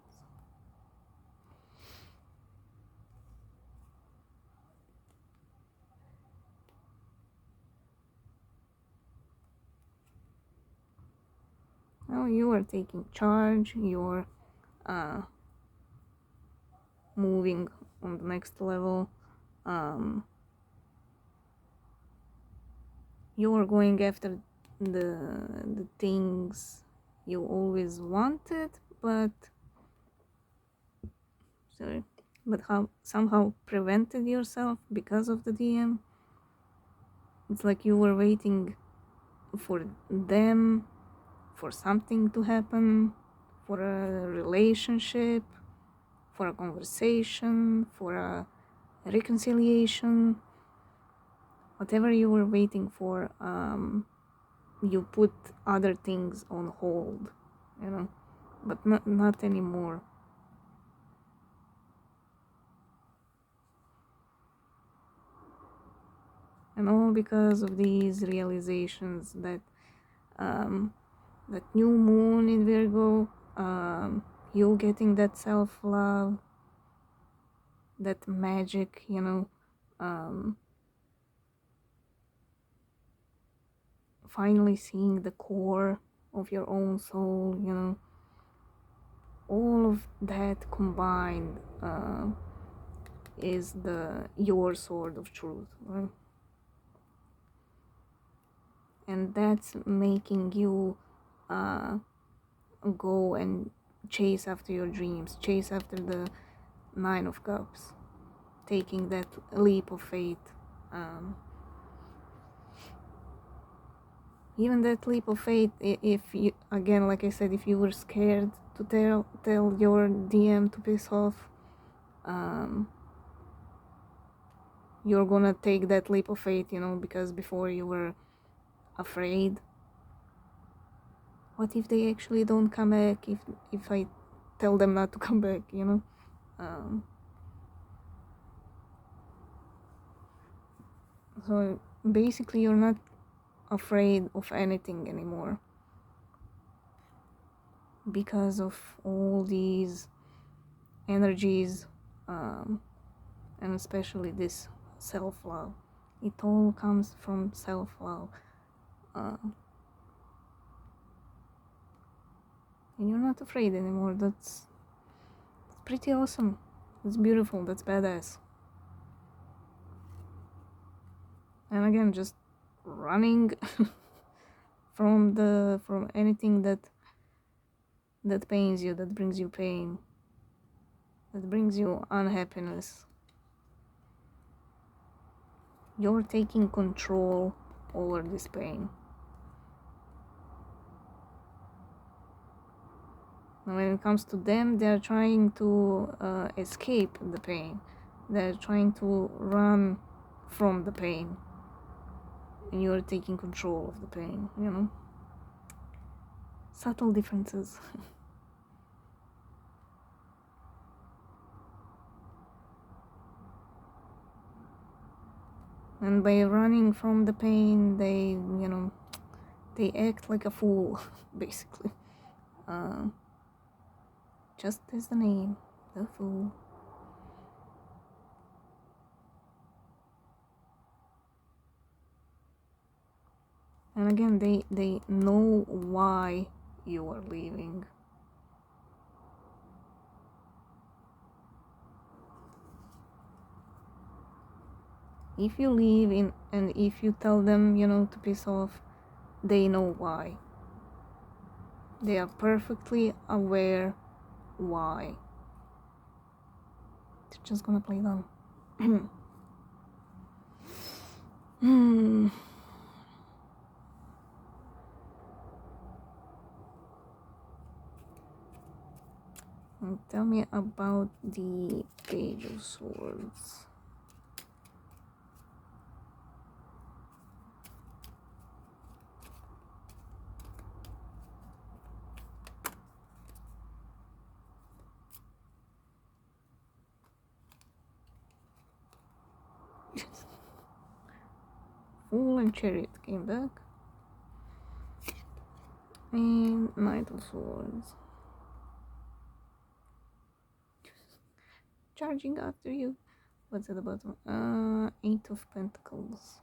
Now you are taking charge, you're moving on the next level. You're going after the things you always wanted, but how somehow prevented yourself because of the DM. It's like you were waiting for them, for something to happen, for a relationship, for a conversation, for a reconciliation. Whatever you were waiting for, you put other things on hold, you know, but not anymore. And all because of these realizations that that new moon in Virgo, you getting that self-love, that magic, you know, finally seeing the core of your own soul, you know, all of that combined is your sword of truth, right? And that's making you go and chase after your dreams, chase after the Nine of Cups, taking that leap of faith. Even that leap of faith, if you, again, like I said, if you were scared to tell your DM to piss off, you're gonna take that leap of faith, you know, because before you were afraid. What if they actually don't come back, if I tell them not to come back, you know? So basically you're not afraid of anything anymore because of all these energies, and especially this self-love. It all comes from self-love, and you're not afraid anymore. That's pretty awesome. That's beautiful. That's badass. And again, just running from anything that pains you, that brings you pain, that brings you unhappiness. You're taking control over this pain. And when it comes to them, they're trying to escape the pain. They're trying to run from the pain. And you're taking control of the pain, you know? Subtle differences. And by running from the pain, they, you know, they act like a fool, basically. Just as the name, the fool. And again, they know why you are leaving. If you leave and if you tell them, you know, to piss off, they know why. They are perfectly aware why. They're just gonna play dumb. Tell me about the Page of Swords. Fool and Chariot came back. And Knight of Swords. Charging after you. What's at the bottom? Eight of Pentacles.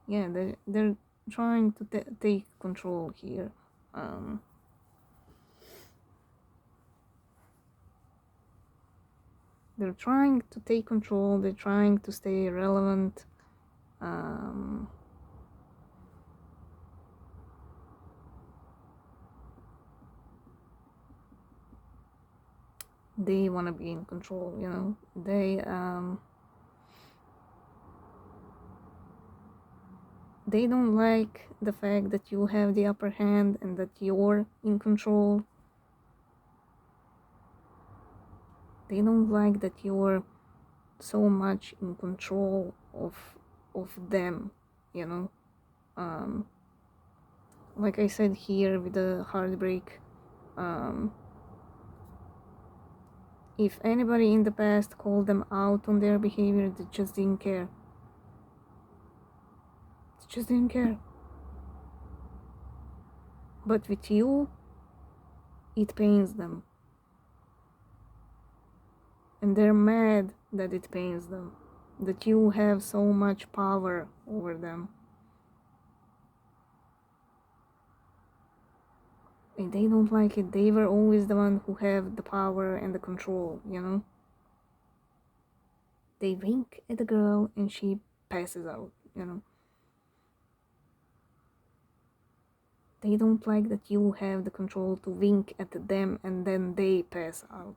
Yeah, they're trying to take control here. They're trying to take control. They're trying to stay relevant. They want to be in control, you know. They don't like the fact that you have the upper hand and that you're in control. They don't like that you're so much in control of them, you know. Like I said here with the heartbreak, if anybody in the past called them out on their behavior, they just didn't care. They just didn't care. But with you, it pains them. And they're mad that it pains them. That you have so much power over them. And they don't like it. They were always the one who have the power and the control, you know? They wink at the girl and she passes out, you know? They don't like that you have the control to wink at them and then they pass out.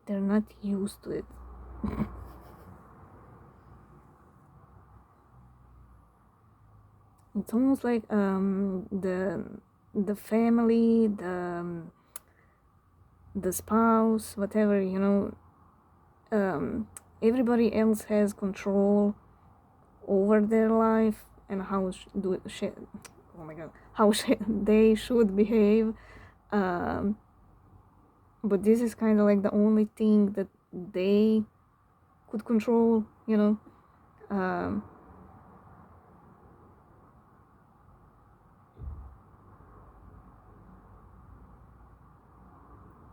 They're not used to it. It's almost like the family, the spouse, whatever, you know, everybody else has control over their life and how oh my god, how they should behave. Um, but this is kind of like the only thing that they could control, you know. Um,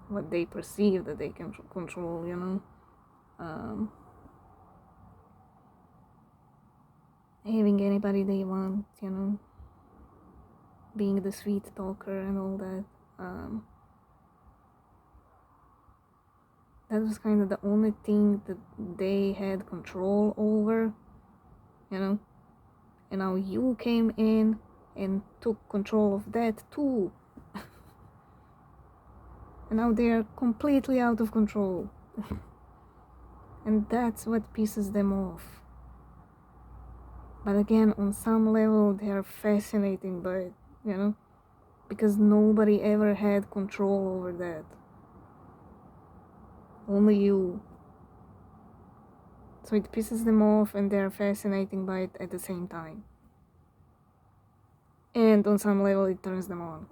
what they perceive that they can control, you know. Um, having anybody they want, you know, being the sweet talker and all that. That was kind of the only thing that they had control over, you know. And now you came in and took control of that too. And now they are completely out of control. And that's what pisses them off. But again, on some level, they are fascinating by it, you know, because nobody ever had control over that. Only you. So it pisses them off and they're fascinating by it at the same time. And on some level, it turns them on.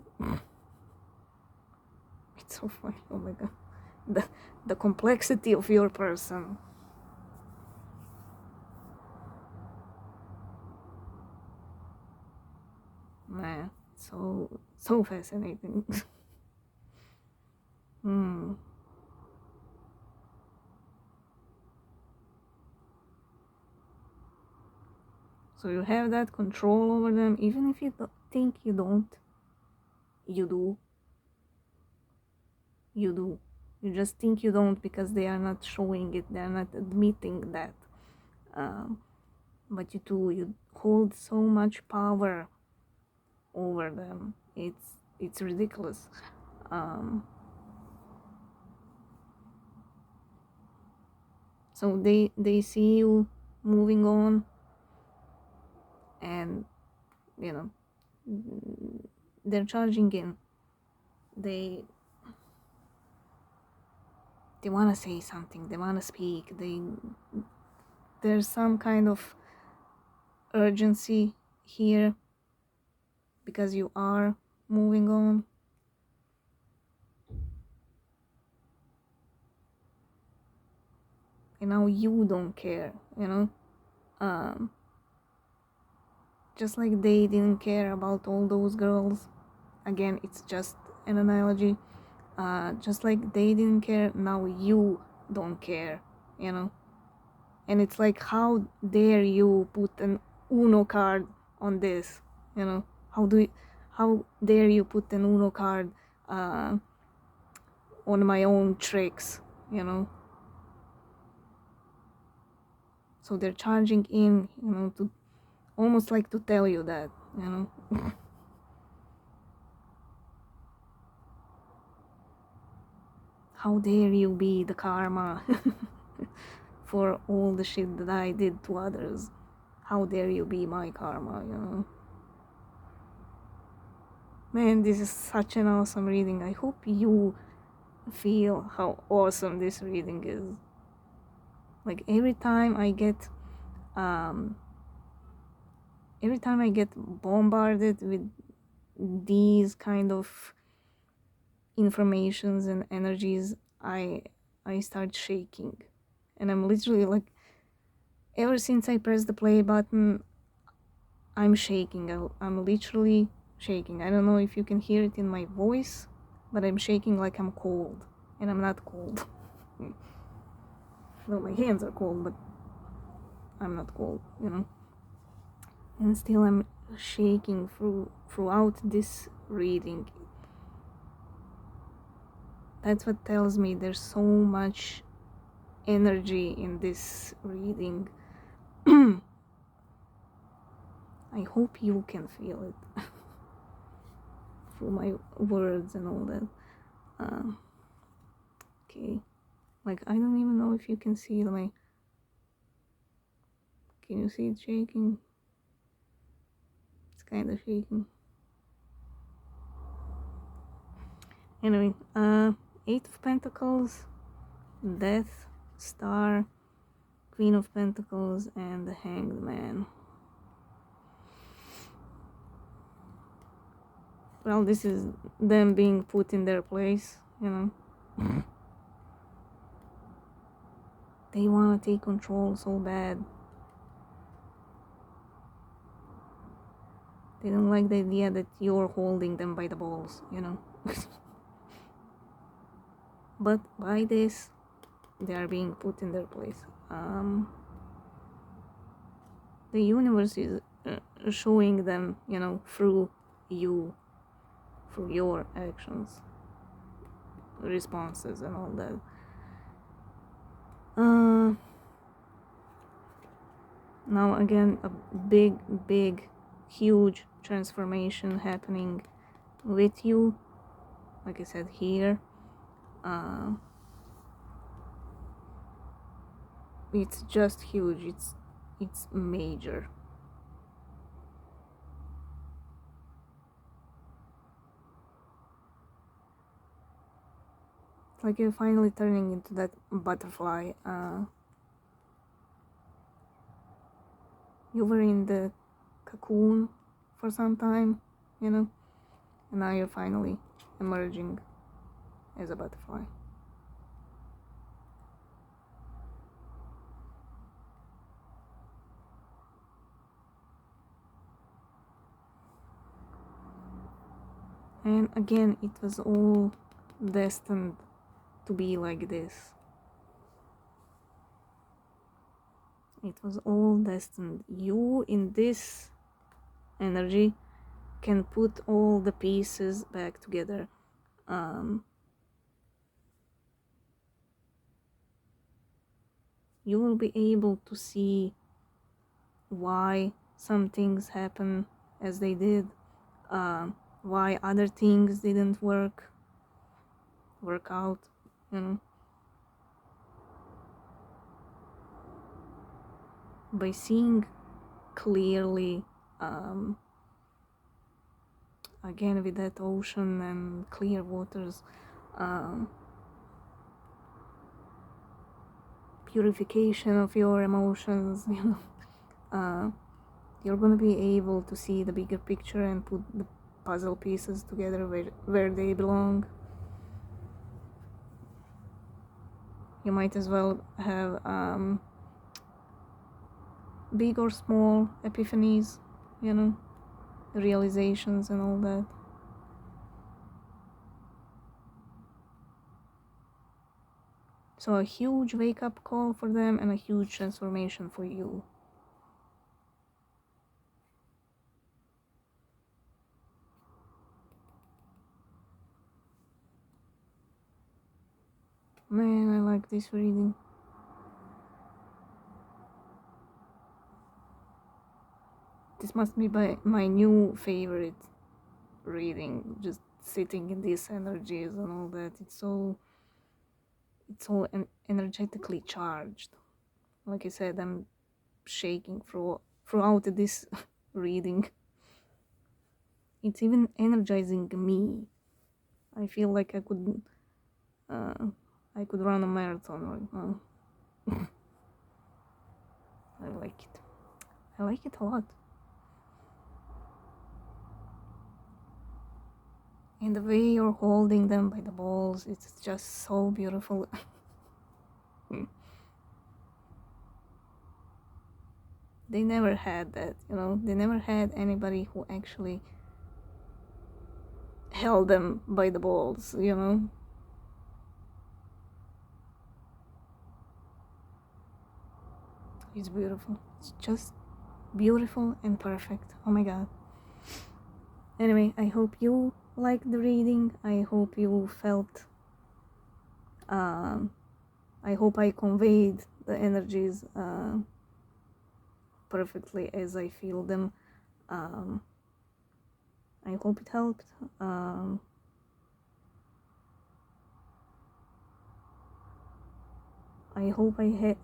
It's so funny. Oh my god. The complexity of your person. Man, so fascinating. Hmm. So you have that control over them, even if you think you don't. You do. You do. You just think you don't because they are not showing it. They are not admitting that. Um, but you do. You hold so much power over them. It's ridiculous. Um, so they see you moving on, and you know they're charging in. They want to say something. They want to speak. There's some kind of urgency here because you are moving on. And now you don't care, you know. Just like they didn't care about all those girls. Again, it's just an analogy. Just like they didn't care, now you don't care, you know. And it's like, how dare you put an Uno card on this, you know. How dare you put an Uno card on my own tricks, you know. So they're charging in, you know, to almost like to tell you that, you know. How dare you be the karma for all the shit that I did to others. How dare you be my karma, you know. Man, this is such an awesome reading. I hope you feel how awesome this reading is. Like every time I get bombarded with these kind of informations and energies, I start shaking. And I'm literally like, ever since I pressed the play button, I'm shaking. I'm literally shaking. I don't know if you can hear it in my voice, but I'm shaking like I'm cold. And I'm not cold. Well, my hands are cold, but I'm not cold, you know. And still I'm shaking throughout this reading. That's what tells me there's so much energy in this reading. I hope you can feel it through my words and all that. Okay, like I don't even know if you can see my. Can you see it shaking? It's kind of shaking. Anyway, Eight of Pentacles, Death, Star, Queen of Pentacles, and the Hanged Man. Well, this is them being put in their place, you know. They want to take control so bad. They don't like the idea that you're holding them by the balls, you know. But by this, they are being put in their place. The universe is showing them, you know, through you, through your actions, responses, and all that. Now again, a big, huge transformation happening with you. Like I said here, it's just huge. It's major. It's like you're finally turning into that butterfly. You were in the cocoon for some time, you know, and now you're finally emerging as a butterfly. And again, it was all destined to be like this. It was all destined. You in this energy can put all the pieces back together. You will be able to see why some things happen as they did, why other things didn't work out, you know. By seeing clearly, again with that ocean and clear waters, purification of your emotions, you know, you're gonna be able to see the bigger picture and put the puzzle pieces together where they belong. You might as well have big or small epiphanies, you know, realizations and all that. So a huge wake-up call for them and a huge transformation for you. Man, I like this reading. This must be my new favorite reading, just sitting in these energies and all that. It's so energetically charged. Like I said, I'm shaking throughout this reading. It's even energizing me. I feel like I could run a marathon right now. I like it. I like it a lot. And the way you're holding them by the balls, it's just so beautiful. They never had that, you know. They never had anybody who actually held them by the balls, you know. It's beautiful. It's just beautiful and perfect. Oh my god. Anyway, I hope you liked the reading. I hope you felt I hope I conveyed the energies perfectly as I feel them. I hope it helped. I hope I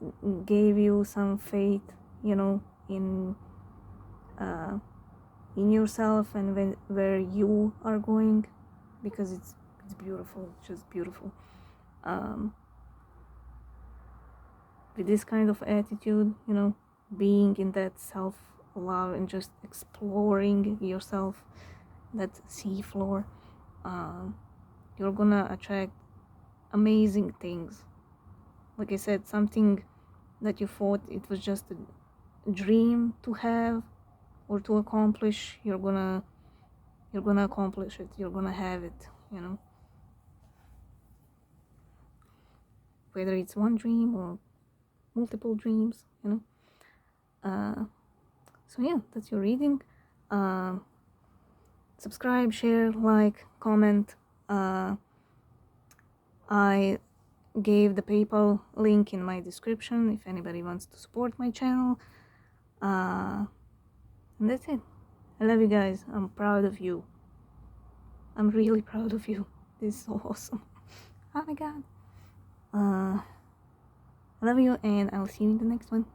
gave you some faith, in yourself and where you are going, because it's beautiful, just beautiful. With this kind of attitude, being in that self-love and just exploring yourself, that sea floor, you're gonna attract amazing things. Like I said, something that you thought it was just a dream to have or to accomplish, you're gonna accomplish it. You're gonna have it, whether it's one dream or multiple dreams, so yeah, that's your reading. Subscribe, share, like, comment. I gave the PayPal link in my description if anybody wants to support my channel. And that's it. I love you guys. I'm proud of you. I'm really proud of you. This is so awesome. Oh my god. I love you, and I'll see you in the next one.